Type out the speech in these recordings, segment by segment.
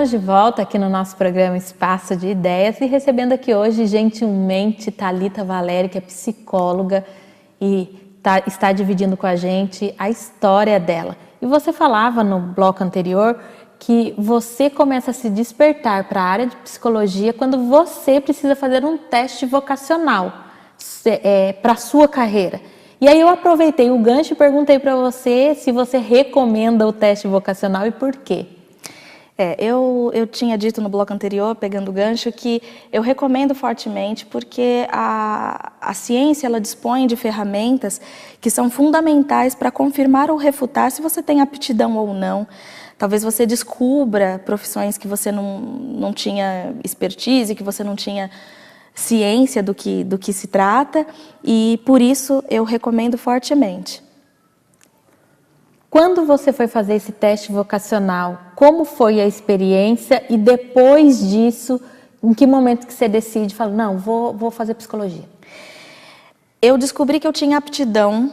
Estamos de volta aqui no nosso programa Espaço de Ideias e recebendo aqui hoje, gentilmente, Thalita Valério, que é psicóloga e está dividindo com a gente a história dela. E você falava no bloco anterior que você começa a se despertar para a área de psicologia quando você precisa fazer um teste vocacional para a sua carreira. E aí eu aproveitei o gancho e perguntei para você se você recomenda o teste vocacional e por quê. Eu tinha dito no bloco anterior, pegando o gancho, que eu recomendo fortemente porque a ciência ela dispõe de ferramentas que são fundamentais para confirmar ou refutar se você tem aptidão ou não. Talvez você descubra profissões que você não tinha expertise, que você não tinha ciência do que se trata, e por isso eu recomendo fortemente. Quando você foi fazer esse teste vocacional, como foi a experiência e depois disso, em que momento que você decide, fala, não, vou fazer psicologia? Eu descobri que eu tinha aptidão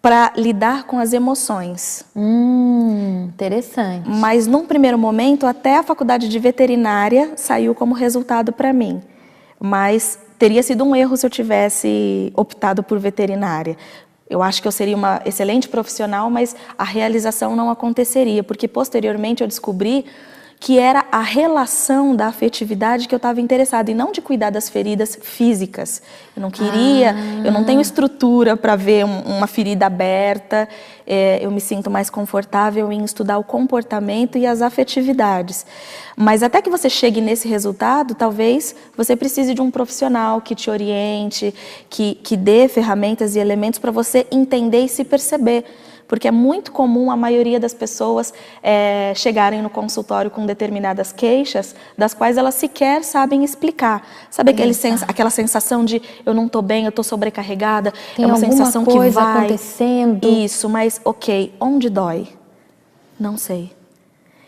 para lidar com as emoções. Interessante. Mas num primeiro momento, até a faculdade de veterinária saiu como resultado para mim. Mas teria sido um erro se eu tivesse optado por veterinária. Eu acho que eu seria uma excelente profissional, mas a realização não aconteceria, porque posteriormente eu descobri que era a relação da afetividade que eu estava interessada, e não de cuidar das feridas físicas. Eu não queria, eu não tenho estrutura para ver uma ferida aberta, eu me sinto mais confortável em estudar o comportamento e as afetividades. Mas até que você chegue nesse resultado, talvez você precise de um profissional que te oriente, que dê ferramentas e elementos para você entender e se perceber. Porque é muito comum a maioria das pessoas chegarem no consultório com determinadas queixas, das quais elas sequer sabem explicar. Sabe aquela sensação de eu não estou bem, eu estou sobrecarregada? Tem é uma sensação que vai acontecendo. Isso, mas ok, onde dói? Não sei.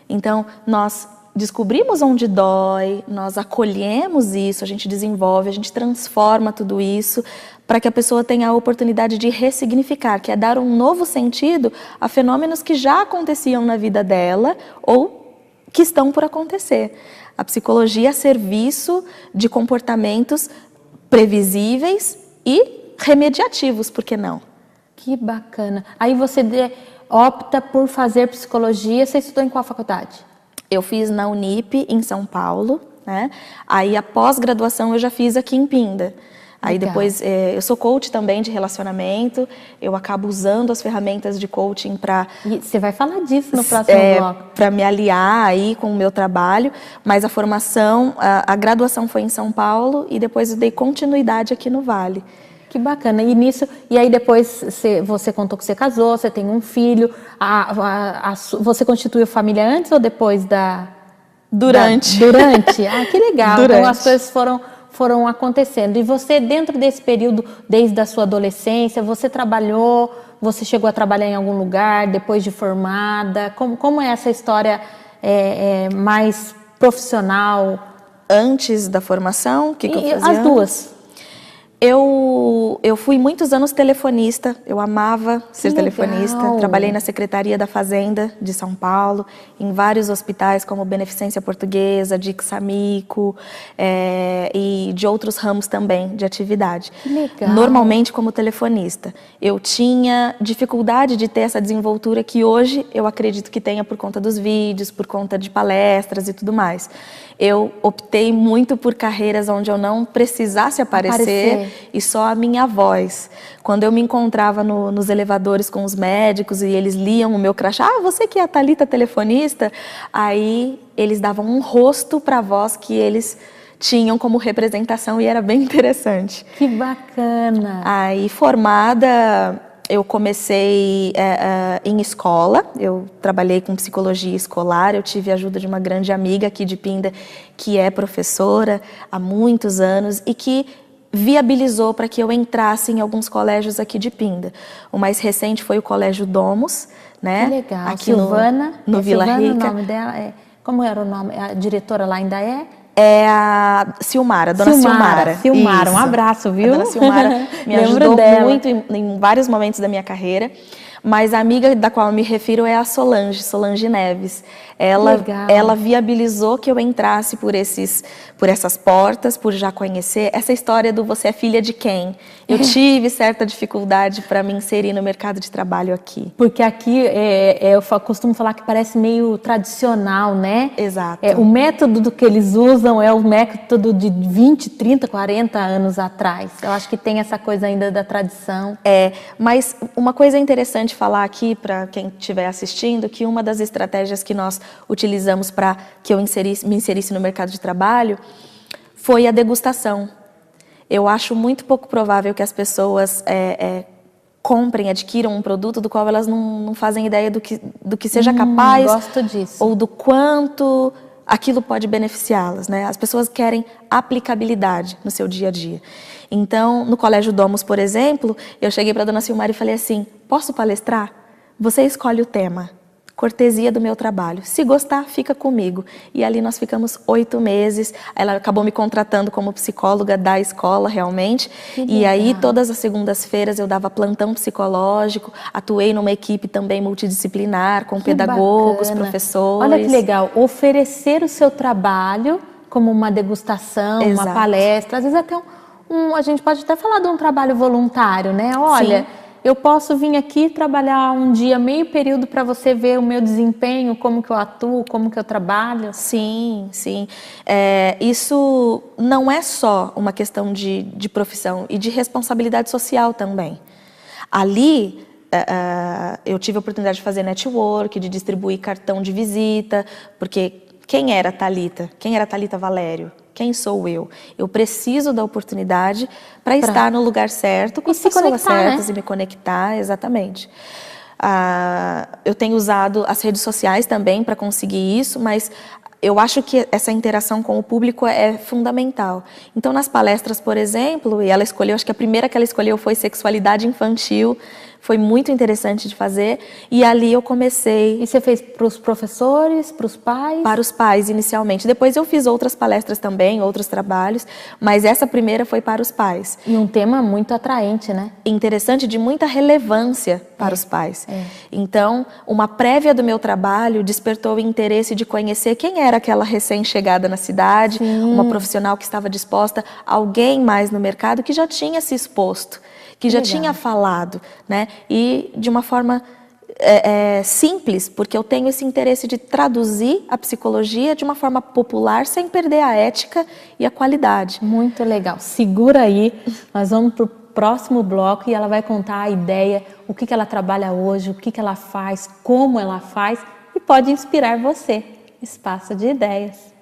Então, nós descobrimos onde dói, nós acolhemos isso, a gente desenvolve, a gente transforma tudo isso para que a pessoa tenha a oportunidade de ressignificar, que é dar um novo sentido a fenômenos que já aconteciam na vida dela ou que estão por acontecer. A psicologia é serviço de comportamentos previsíveis e remediativos, por que não? Que bacana. Aí você opta por fazer psicologia, você estudou em qual faculdade? Eu fiz na Unip, em São Paulo, né? Aí a pós-graduação eu já fiz aqui em Pinda. Aí Legal. Depois, eu sou coach também de relacionamento, eu acabo usando as ferramentas de coaching para... Você vai falar disso no próximo bloco. Para me aliar aí com o meu trabalho, mas a formação, a graduação foi em São Paulo e depois eu dei continuidade aqui no Vale. Que bacana. E aí depois você contou que você casou, você tem um filho. Você constituiu família antes ou depois da... Durante. Durante? Ah, que legal. Durante. Então as coisas foram acontecendo. E você, dentro desse período, desde a sua adolescência, você trabalhou, você chegou a trabalhar em algum lugar, depois de formada? Como é essa história mais profissional? Antes da formação, o que eu fazia? As duas. Eu fui muitos anos telefonista, eu amava ser telefonista. Trabalhei na Secretaria da Fazenda de São Paulo, em vários hospitais como Beneficência Portuguesa, Dix-Amico e de outros ramos também de atividade. Que legal. Normalmente como telefonista. Eu tinha dificuldade de ter essa desenvoltura que hoje eu acredito que tenha por conta dos vídeos, por conta de palestras e tudo mais. Eu optei muito por carreiras onde eu não precisasse aparecer e só a minha voz. Quando eu me encontrava nos elevadores com os médicos e eles liam o meu crachá, você que é a Thalita telefonista, aí eles davam um rosto para a voz que eles tinham como representação e era bem interessante. Que bacana! Aí, formada, eu comecei em escola, eu trabalhei com psicologia escolar, eu tive a ajuda de uma grande amiga aqui de Pinda, que é professora há muitos anos e que viabilizou para que eu entrasse em alguns colégios aqui de Pinda. O mais recente foi o Colégio Domus, né? Que legal. Aqui Silvana, no Vila Rica. O nome dela como era o nome? A diretora lá ainda é? É a Silmara, Dona Silmara. Um abraço, viu? A Dona Silmara me ajudou muito em vários momentos da minha carreira. Mas a amiga da qual eu me refiro é a Solange Neves. Legal. Ela viabilizou que eu entrasse por essas portas, por já conhecer essa história do você é filha de quem. Eu tive certa dificuldade para me inserir no mercado de trabalho aqui. Porque aqui eu costumo falar que parece meio tradicional, né? Exato. O método do que eles usam é o método de 20, 30, 40 anos atrás. Eu acho que tem essa coisa ainda da tradição. Mas uma coisa interessante falar aqui para quem estiver assistindo, que uma das estratégias que nós utilizamos para que eu me inserisse no mercado de trabalho foi a degustação. Eu acho muito pouco provável que as pessoas comprem, adquiram um produto do qual elas não fazem ideia do que seja capaz. Gosto disso. Ou do quanto aquilo pode beneficiá-las, né? As pessoas querem aplicabilidade no seu dia a dia. Então, no Colégio Domus, por exemplo, eu cheguei para a dona Silmara e falei assim, posso palestrar? Você escolhe o tema. Cortesia do meu trabalho. Se gostar, fica comigo. E ali nós ficamos 8 meses. Ela acabou me contratando como psicóloga da escola, realmente. E aí, todas as segundas-feiras, eu dava plantão psicológico. Atuei numa equipe também multidisciplinar, com pedagogos, professores. Olha que legal. Oferecer o seu trabalho como uma degustação, Exato. uma palestra. Às vezes até a gente pode até falar de um trabalho voluntário, né? Olha... Sim. Eu posso vir aqui trabalhar um dia, meio período, para você ver o meu desempenho, como que eu atuo, como que eu trabalho? Sim, sim. Isso não é só uma questão de profissão e de responsabilidade social também. Ali, eu tive a oportunidade de fazer network, de distribuir cartão de visita, porque quem era Thalita? Quem era Thalita Valério? Quem sou eu? Eu preciso da oportunidade para estar no lugar certo, com as pessoas certas, né? E me conectar, exatamente. Eu tenho usado as redes sociais também para conseguir isso, mas eu acho que essa interação com o público é fundamental. Então, nas palestras, por exemplo, e ela escolheu, acho que a primeira que ela escolheu foi sexualidade infantil, foi muito interessante de fazer, e ali eu comecei... E você fez para os professores, para os pais? Para os pais, inicialmente. Depois eu fiz outras palestras também, outros trabalhos, mas essa primeira foi para os pais. E um tema muito atraente, né? Interessante, de muita relevância para os pais. Então, uma prévia do meu trabalho despertou o interesse de conhecer quem era aquela recém-chegada na cidade, uma profissional que estava disposta, alguém mais no mercado que já tinha se exposto, que já tinha falado, né? E de uma forma simples, porque eu tenho esse interesse de traduzir a psicologia de uma forma popular, sem perder a ética e a qualidade. Muito legal. Segura aí, nós vamos para o próximo bloco e ela vai contar a ideia, o que ela trabalha hoje, o que ela faz, como ela faz e pode inspirar você. Espaço de Ideias.